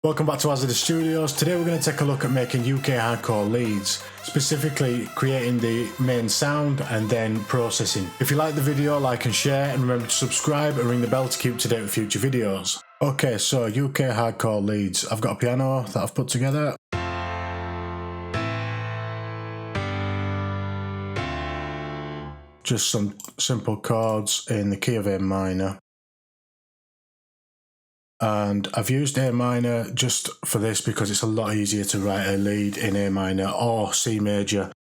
Welcome back to Azzadous Studios. Today we're going to take a look at making UK hardcore leads, specifically creating the main sound and then processing. If you like the video, like and share, and remember to subscribe and ring the bell to keep up to date with future videos. Okay, so UK hardcore leads. I've got a piano that I've put together. Just some simple chords in the key of A minor. And I've used A minor just for this because it's a lot easier to write a lead in A minor or C major.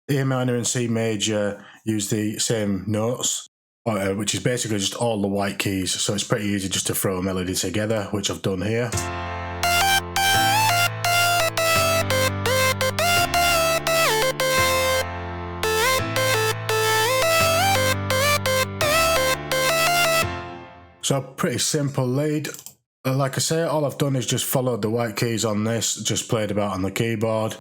A minor and C major use the same notes, which is basically just all the white keys. So it's pretty easy just to throw a melody together, which I've done here. So pretty simple lead. Like I say, all I've done is just followed the white keys on this, just played about on the keyboard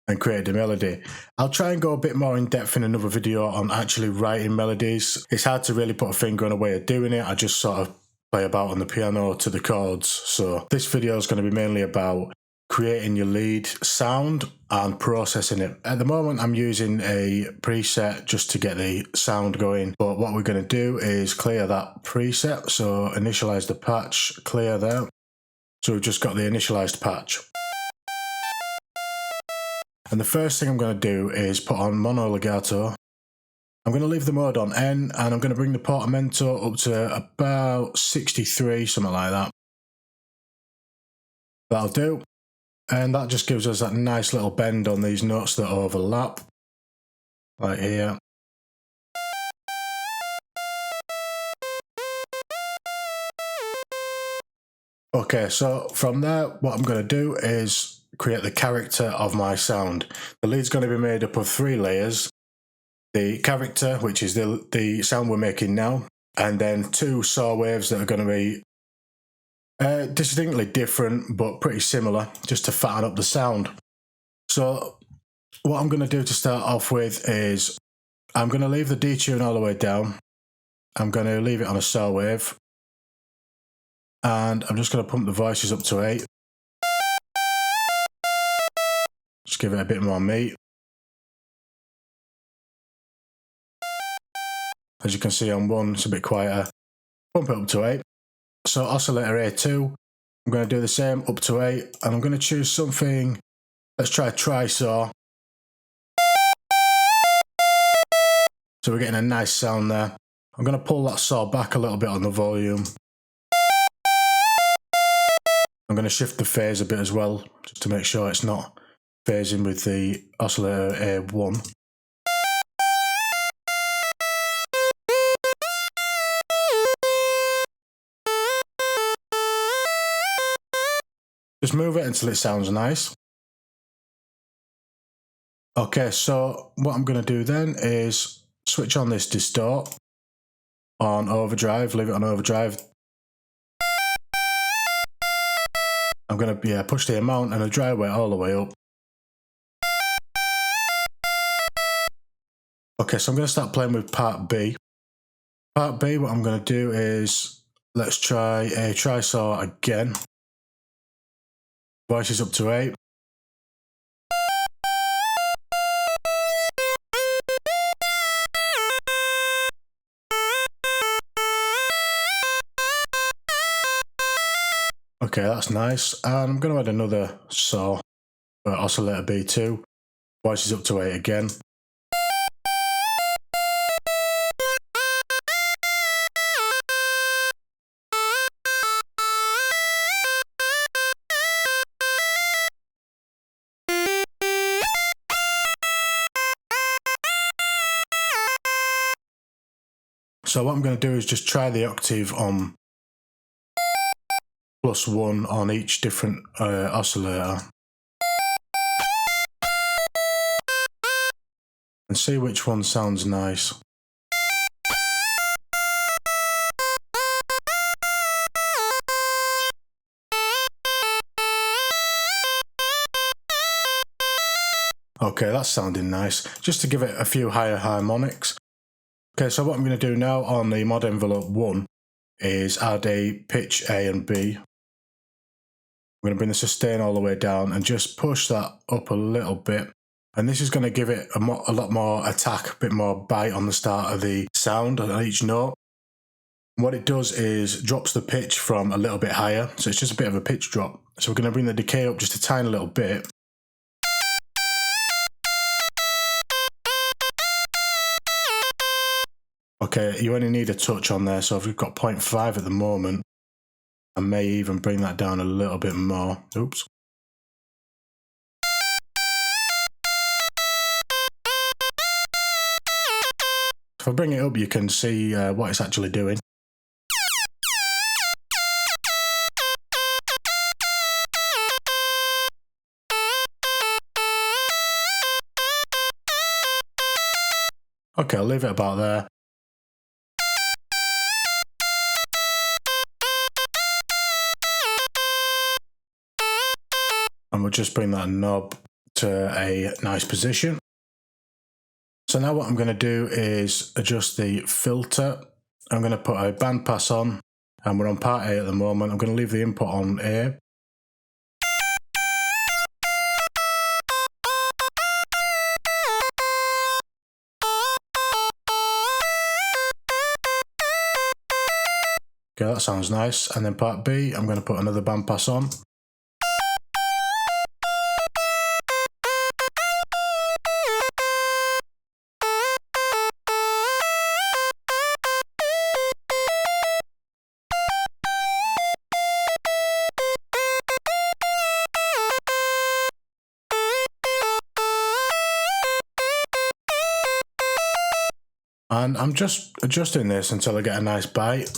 and created a melody. I'll try and go a bit more in depth in another video on actually writing melodies. It's hard to really put a finger on a way of doing it. I just sort of play about on the piano to the chords. So this video is going to be mainly about creating your lead sound and processing it. At the moment I'm using a preset just to get the sound going, but what we're going to do is clear that preset. So initialize the patch, clear there. So we've just got the initialized patch. And the first thing I'm going to do is put on mono legato. I'm going to leave the mode on N, and I'm going to bring the portamento up to about 63, something like that. That'll do. And that just gives us that nice little bend on these notes that overlap, like here. Okay, so from there, what I'm going to do is create the character of my sound. The lead's going to be made up of 3 layers. The character, which is the sound we're making now, and then 2 saw waves that are going to be distinctly different but pretty similar, just to fatten up the sound. So what I'm going to do to start off with is I'm going to leave the detune all the way down. I'm going to leave it on a saw wave, and I'm just going to pump the voices up to 8. Just give it a bit more meat. As you can see on 1 it's a bit quieter. Pump it up to 8. So oscillator A2, I'm going to do the same up to 8, and I'm going to choose something. Let's try tri-saw. So we're getting a nice sound there. I'm going to pull that saw back a little bit on the volume. I'm going to shift the phase a bit as well, just to make sure it's not phasing with the oscillator A1. Just move it until it sounds nice. Okay, so what I'm going to do then is switch on this distort on overdrive, leave it on overdrive. I'm going to push the amount and the dry weight all the way up. Okay, so I'm going to start playing with part B. Part B, what I'm going to do is, let's try a tri-saw again. Voices up to 8. Okay, that's nice. And I'm going to add another saw for oscillator B2. Voices up to 8 again. So what I'm going to do is just try the octave on +1 on each different oscillator and see which one sounds nice. Okay, that's sounding nice, just to give it a few higher harmonics. Okay, so what I'm going to do now on the mod envelope 1 is add a pitch A and B. I'm going to bring the sustain all the way down and just push that up a little bit. And this is going to give it a lot more attack, a bit more bite on the start of the sound on each note. What it does is drops the pitch from a little bit higher, so it's just a bit of a pitch drop. So we're going to bring the decay up just a tiny little bit. Okay, you only need a touch on there, so if we've got 0.5 at the moment, I may even bring that down a little bit more. Oops. If I bring it up, you can see what it's actually doing. Okay, I'll leave it about there. And we'll just bring that knob to a nice position. So now what I'm going to do is adjust the filter. I'm going to put a bandpass on, and we're on part A at the moment. I'm going to leave the input on A. Okay, that sounds nice. And then part B, I'm going to put another bandpass on. And I'm just adjusting this until I get a nice bite.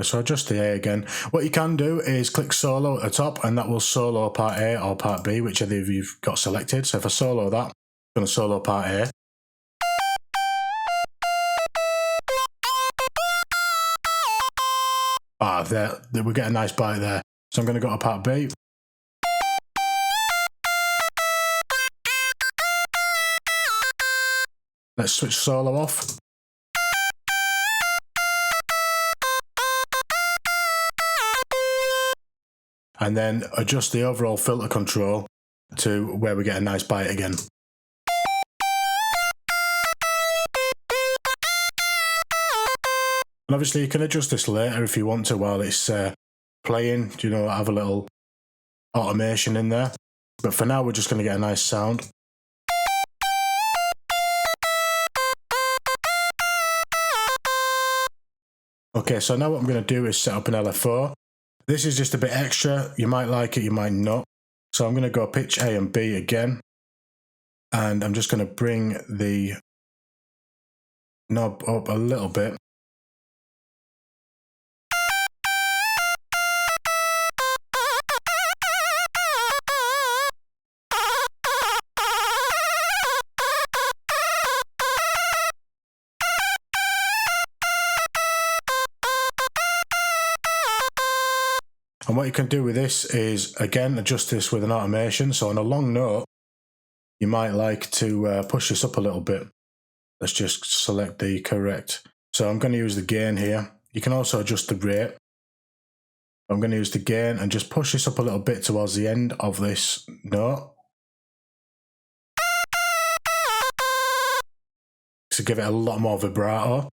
So adjust the A again. What you can do is click solo at the top, and that will solo part A or part B, whichever you've got selected. So if I solo that, I'm going to solo part A. Ah, there, we get a nice bite there. So I'm going to go to part B. Let's switch solo off. And then adjust the overall filter control to where we get a nice bite again. And obviously you can adjust this later if you want to while it's playing, you know, have a little automation in there. But for now we're just going to get a nice sound. Okay, so now what I'm going to do is set up an LFO. This is just a bit extra. You might like it, you might not. So I'm going to go pitch A and B again. And I'm just going to bring the knob up a little bit. And what you can do with this is, again, adjust this with an automation. So on a long note, you might like to push this up a little bit. Let's just select the correct. So I'm going to use the gain here. You can also adjust the rate. I'm going to use the gain and just push this up a little bit towards the end of this note. To give it a lot more vibrato.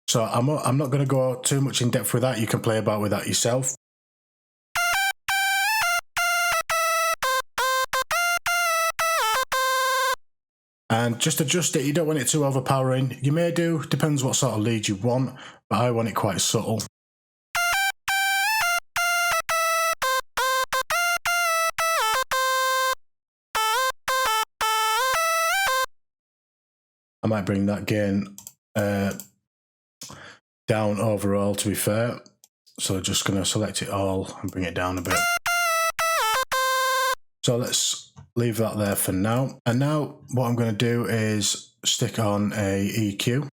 So I'm not going to go too much in depth with that. You can play about with that yourself. And just adjust it. You don't want it too overpowering. You may do, depends what sort of lead you want, but I want it quite subtle. I might bring that gain down overall, to be fair. So just going to select it all and bring it down a bit. So let's leave that there for now. And now what I'm going to do is stick on a EQ.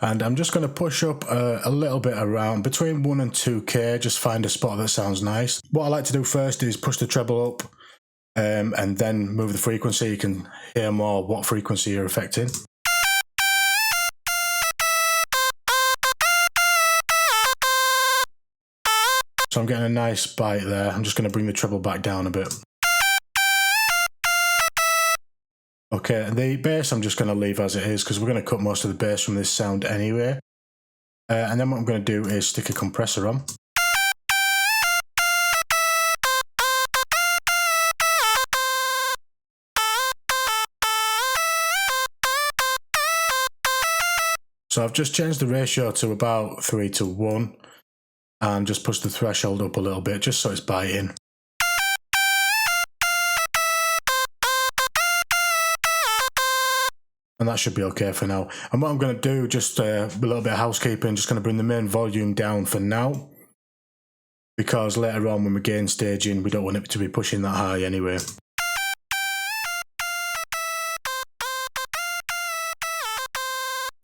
And I'm just going to push up a little bit around between 1 and 2K, just find a spot that sounds nice. What I like to do first is push the treble up and then move the frequency. You can hear more what frequency you're affecting. So I'm getting a nice bite there. I'm just going to bring the treble back down a bit. Okay, the bass I'm just going to leave as it is because we're going to cut most of the bass from this sound anyway. And then what I'm going to do is stick a compressor on. So I've just changed the ratio to about 3:1 and just pushed the threshold up a little bit just so it's biting. And that should be okay for now. And what I'm going to do, just a little bit of housekeeping, just going to bring the main volume down for now. Because later on when we gain staging, we don't want it to be pushing that high anyway.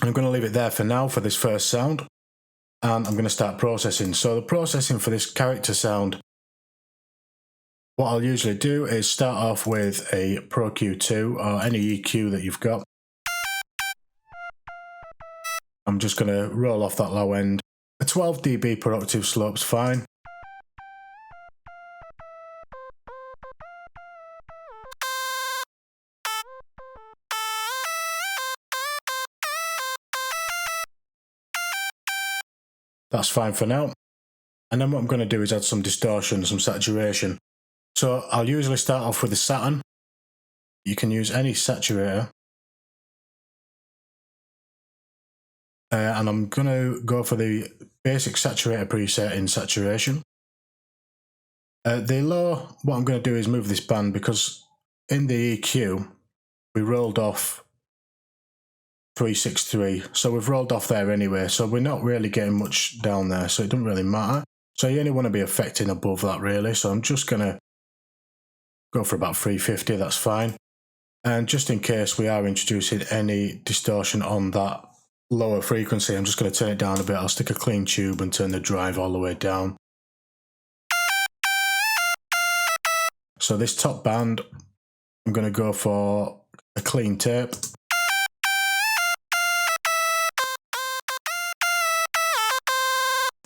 I'm going to leave it there for now for this first sound. And I'm going to start processing. So the processing for this character sound, what I'll usually do is start off with a Pro Q2 or any EQ that you've got. I'm just going to roll off that low end. A 12 dB per octave slope's fine. That's fine for now. And then what I'm going to do is add some distortion, some saturation. So I'll usually start off with the Saturn. You can use any saturator. And I'm going to go for the basic saturator preset in saturation. The low, what I'm going to do is move this band because in the EQ, we rolled off 363. So we've rolled off there anyway. So we're not really getting much down there. So it doesn't really matter. So you only want to be affecting above that really. So I'm just going to go for about 350. That's fine. And just in case we are introducing any distortion on that lower frequency, I'm just going to turn it down a bit. I'll stick a clean tube and turn the drive all the way down. So this top band, I'm going to go for a clean tape.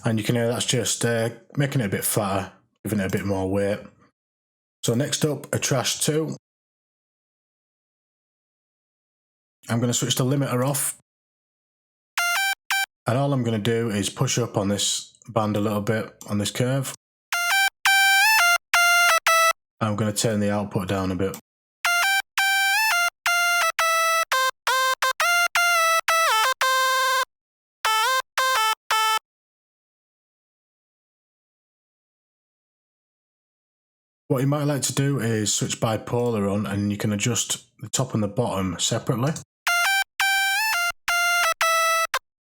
And you can hear that's just making it a bit fatter, giving it a bit more weight. So next up, a trash 2. I'm going to switch the limiter off. And all I'm going to do is push up on this band a little bit on this curve. I'm going to turn the output down a bit. What you might like to do is switch bipolar on and you can adjust the top and the bottom separately.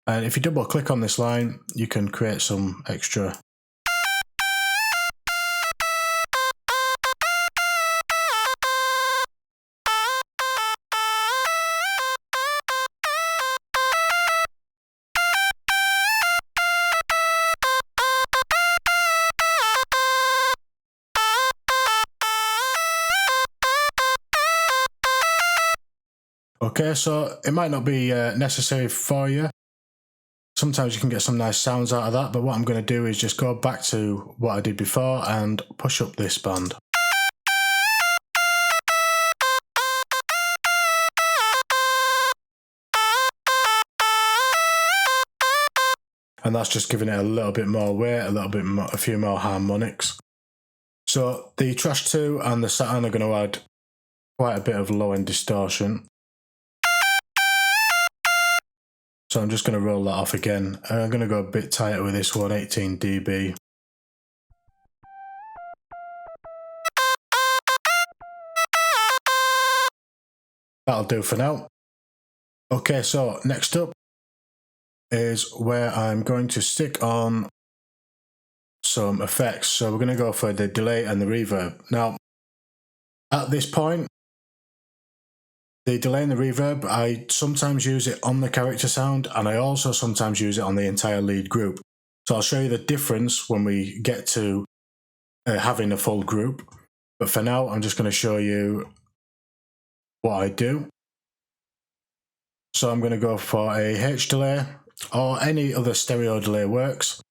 And if you double click on this line, you can create some extra. Okay, so it might not be necessary for you. Sometimes you can get some nice sounds out of that, but what I'm going to do is just go back to what I did before and push up this band. And that's just giving it a little bit more weight, a few more harmonics. So the Trash 2 and the Saturn are going to add quite a bit of low-end distortion. So I'm just going to roll that off again. I'm going to go a bit tighter with this one, 18 dB. That'll do for now. Okay, so next up is where I'm going to stick on some effects. So we're going to go for the delay and the reverb. Now, at this point, The delay and the reverb, I sometimes use it on the character sound, and I also sometimes use it on the entire lead group. So I'll show you the difference when we get to having a full group. But for now, I'm just going to show you what I do. So I'm going to go for a H delay, or any other stereo delay works.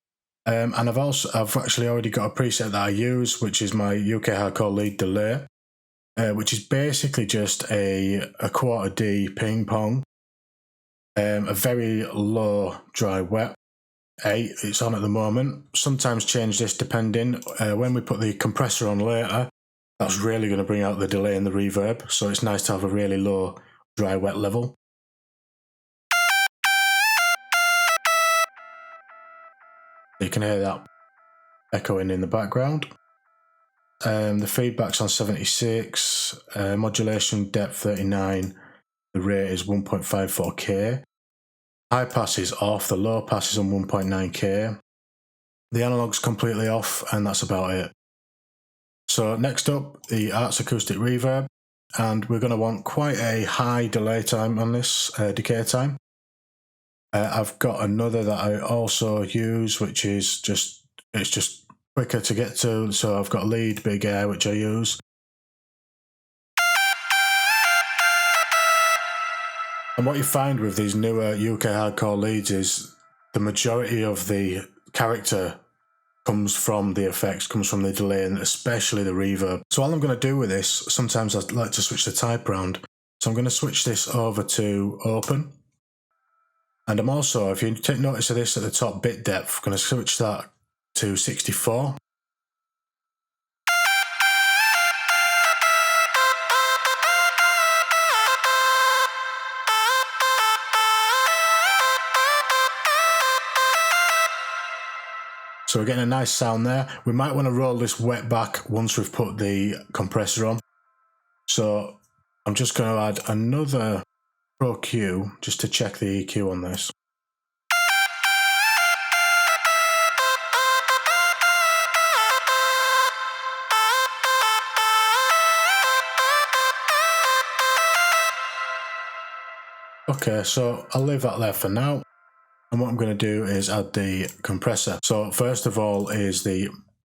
And I've actually already got a preset that I use, which is my UK Hardcore lead delay. Which is basically just a quarter D ping pong, a very low dry wet 8 it's on at the moment. Sometimes change this depending. When we put the compressor on later, that's really going to bring out the delay and the reverb, so it's nice to have a really low dry wet level. You can hear that echoing in the background. The feedback's on 76, modulation depth 39, the rate is 1.54K. High pass is off, the low pass is on 1.9K. The analog's completely off, and that's about it. So next up, the Arts Acoustic Reverb, and we're going to want quite a high delay time on this, decay time. I've got another that I also use, which is just quicker to get to, so I've got lead big air, which I use. And what you find with these newer UK hardcore leads is the majority of the character comes from the effects, comes from the delay, and especially the reverb. So all I'm going to do with this, sometimes I like to switch the type round. So I'm going to switch this over to open. And I'm also, if you take notice of this at the top bit depth, I'm going to switch that to 64. So we're getting a nice sound there. We might want to roll this wet back once we've put the compressor on. So I'm just going to add another Pro Q just to check the EQ on this. Okay, so I'll leave that there for now. And what I'm going to do is add the compressor. So first of all is the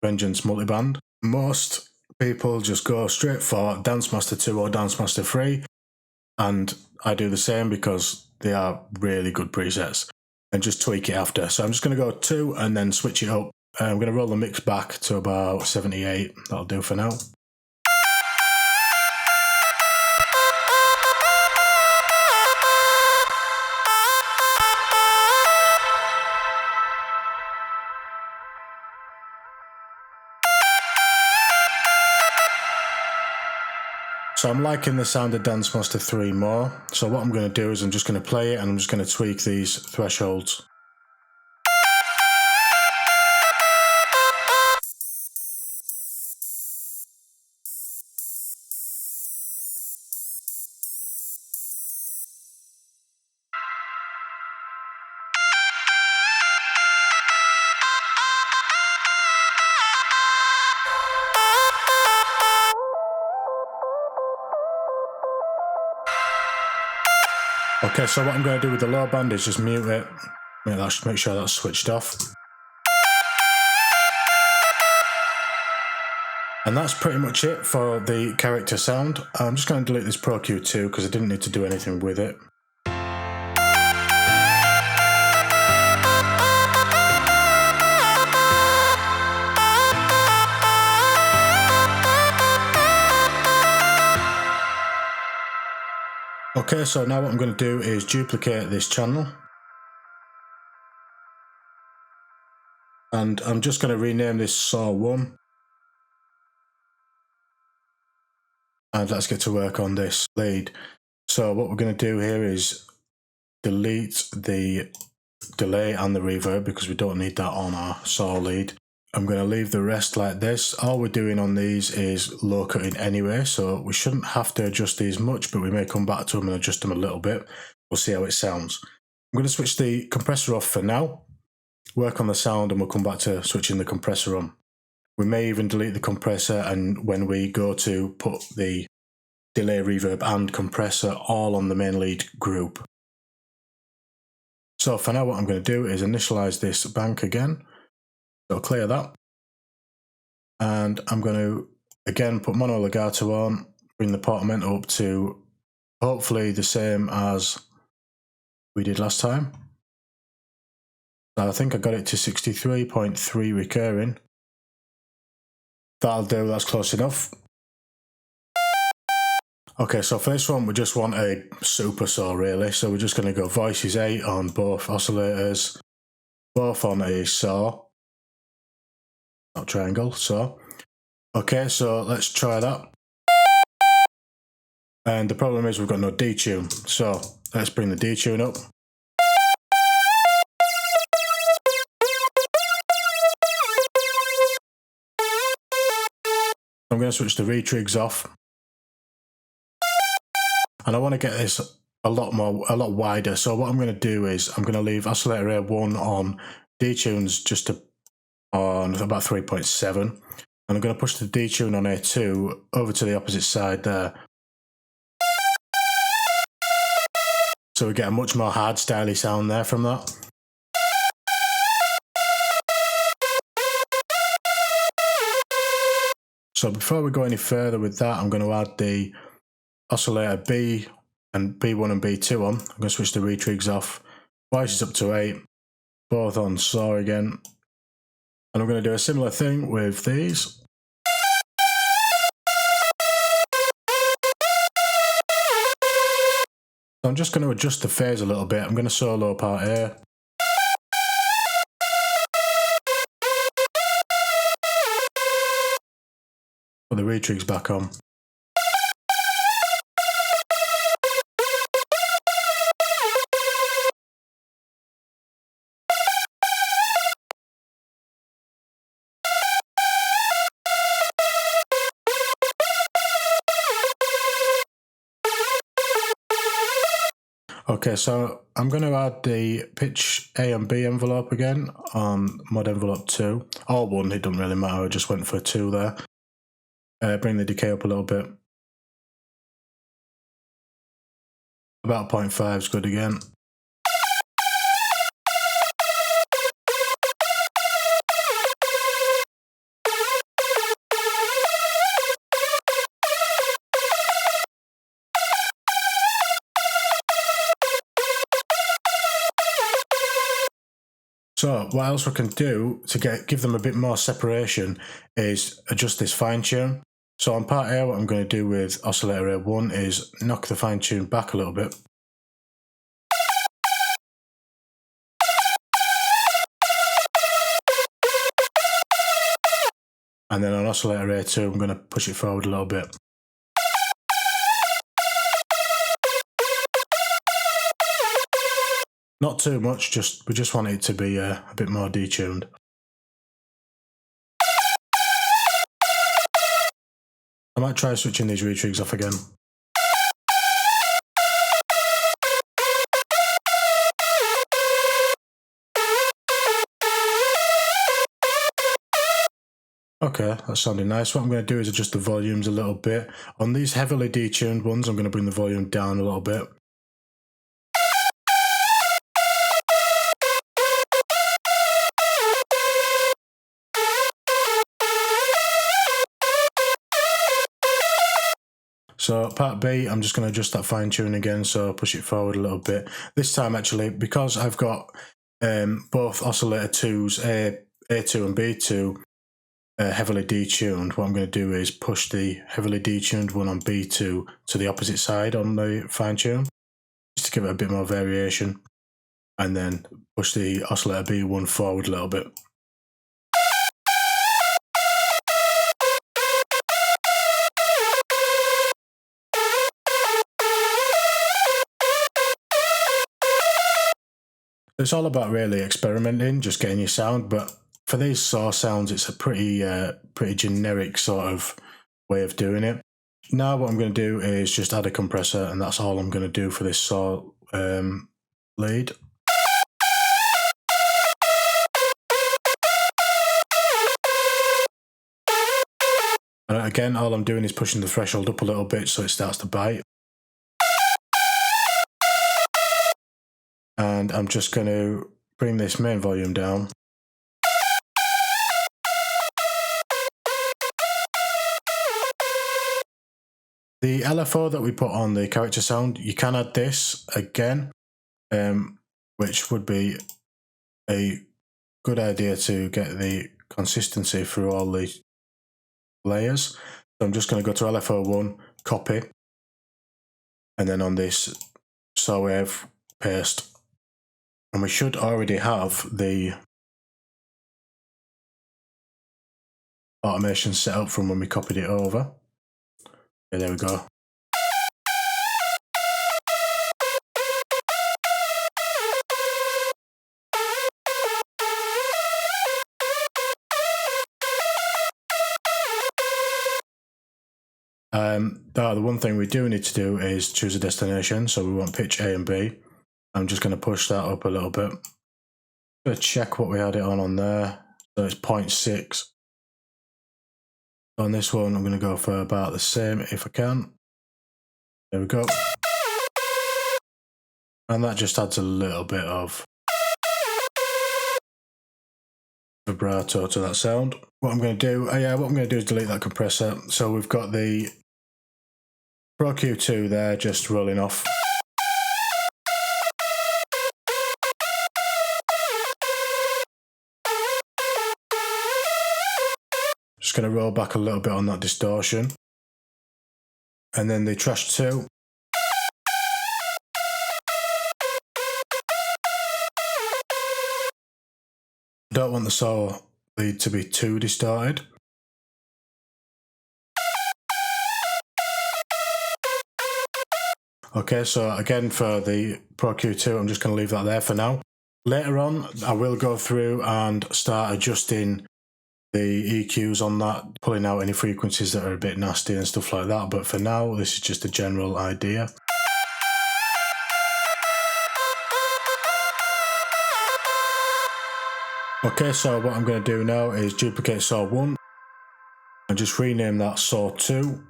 Vengeance multiband. Most people just go straight for Dance Master 2 or Dance Master 3. And I do the same because they are really good presets. And just tweak it after. So I'm just going to go 2 and then switch it up. I'm going to roll the mix back to about 78. That'll do for now. So I'm liking the sound of Dance Master 3 more. So what I'm going to do is I'm just going to play it and I'm just going to tweak these thresholds. Okay, so what I'm going to do with the low band is just mute it, make sure that's switched off. And that's pretty much it for the character sound. I'm just going to delete this Pro Q2 because I didn't need to do anything with it. Okay, so now what I'm going to do is duplicate this channel. And I'm just going to rename this Saw 1. And let's get to work on this lead. So what we're going to do here is delete the delay and the reverb because we don't need that on our Saw lead. I'm going to leave the rest like this. All we're doing on these is low cutting anyway, so we shouldn't have to adjust these much, but we may come back to them and adjust them a little bit. We'll see how it sounds. I'm going to switch the compressor off for now, work on the sound, and we'll come back to switching the compressor on. We may even delete the compressor, and when we go to put the delay, reverb and compressor all on the main lead group. So for now what I'm going to do is initialize this bank again. So clear that. And I'm going to again put mono legato on, bring the portamento up to hopefully the same as we did last time. So I think I got it to 63.3 recurring. That'll do, that's close enough. Okay, so for this one we just want a super saw really, so we're just going to go voices 8 on both oscillators, both on a saw, not triangle, saw. Okay, so let's try that. And the problem is we've got no detune, so let's bring the detune up. I'm going to switch the retrigs off. And I want to get this a lot wider. So what I'm going to do is I'm going to leave oscillator A1 on detunes just on about 3.7. And I'm going to push the detune on A2 over to the opposite side there. So we get a much more hard styly sound there from that. So before we go any further with that, I'm going to add the oscillator B and B1 and B2 on. I'm going to switch the retrigs off. Voices up to 8, both on saw again. And I'm going to do a similar thing with these. So I'm just going to adjust the phase a little bit. I'm going to solo part A. Put the retrigs back on. Okay, so I'm going to add the pitch A and B envelope again on mod envelope 2. Or 1, it doesn't really matter, I just went for 2 there. Bring the decay up a little bit. About 0.5 is good again. So what else we can do to give them a bit more separation is adjust this fine tune. So on part A, what I'm going to do with oscillator A1 is knock the fine tune back a little bit. And then on oscillator A2, I'm going to push it forward a little bit. Not too much, we just want it to be a bit more detuned. I might try switching these retrigs off again. Okay, that's sounding nice. What I'm going to do is adjust the volumes a little bit. On these heavily detuned ones, I'm going to bring the volume down a little bit. So part B, I'm just going to adjust that fine tune again, so push it forward a little bit. This time actually, because I've got both oscillator 2s, A2 and B2, heavily detuned, what I'm going to do is push the heavily detuned one on B2 to the opposite side on the fine tune, just to give it a bit more variation, and then push the oscillator B1 forward a little bit. It's all about really experimenting, just getting your sound, but for these saw sounds, it's a pretty generic sort of way of doing it. Now what I'm going to do is just add a compressor, and that's all I'm going to do for this saw lead. And Again, all I'm doing is pushing the threshold up a little bit so it starts to bite. And I'm just going to bring this main volume down. The LFO that we put on the character sound, you can add this again, which would be a good idea to get the consistency through all the layers. So I'm just going to go to LFO 1, copy, and then on this saw wave, paste. And we should already have the automation set up from when we copied it over. Okay, there we go. The one thing we do need to do is choose a destination. So we want pitch A and B. I'm just going to push that up a little bit. I'm going to check what we had it on there. So it's 0.6. On this one, I'm going to go for about the same if I can. There we go. And that just adds a little bit of vibrato to that sound. What I'm going to do, what I'm going to do is delete that compressor. So we've got the Pro Q2 there just rolling off. Just going to roll back a little bit on that distortion. And then the Trash 2. Don't want the saw lead to be too distorted. Okay, so again for the Pro Q2, I'm just going to leave that there for now. Later on, I will go through and start adjusting the EQs on that, pulling out any frequencies that are a bit nasty and stuff like that. But for now, this is just a general idea. Okay, so what I'm going to do now is duplicate saw 1 and just rename that saw 2.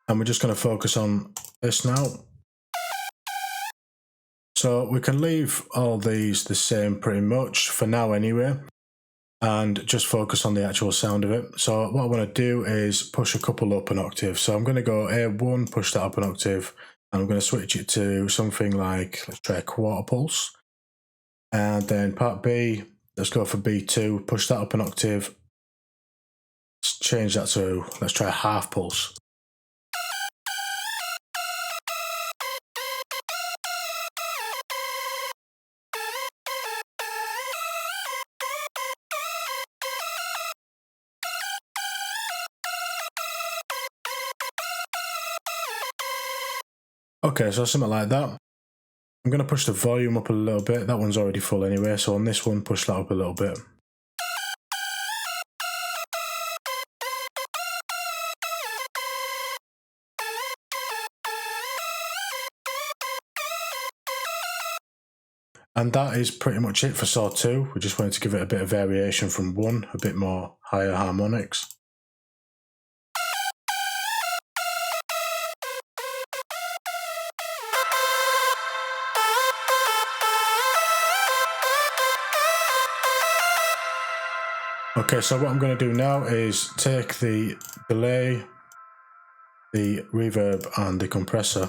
And we're just going to focus on this now. So we can leave all these the same pretty much for now anyway, and just focus on the actual sound of it. So what I want to do is push a couple up an octave. So I'm going to go A1, push that up an octave, and I'm going to switch it to something like, let's try a quarter pulse. And then part B, let's go for B2, push that up an octave. Let's change that to, let's try a half pulse. Okay, so something like that. I'm going to push the volume up a little bit. That one's already full anyway, so on this one, push that up a little bit. And that is pretty much it for saw 2. We just wanted to give it a bit of variation from 1, a bit more higher harmonics. Okay, so what I'm going to do now is take the delay, the reverb and the compressor,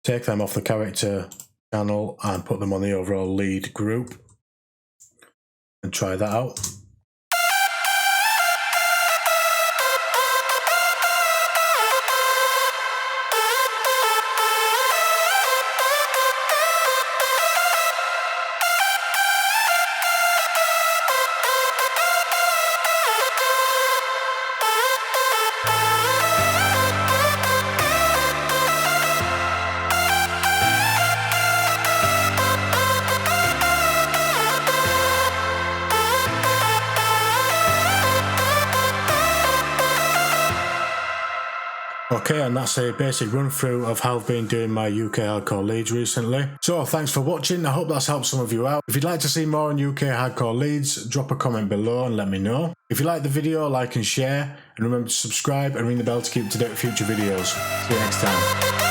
take them off the character channel and put them on the overall lead group and try that out. Okay, and that's a basic run through of how I've been doing my UK hardcore leads recently. So thanks for watching, I hope that's helped some of you out. If you'd like to see more on UK hardcore leads, drop a comment below and let me know. If you like the video, like and share, and remember to subscribe and ring the bell to keep up to date with future videos. See you next time.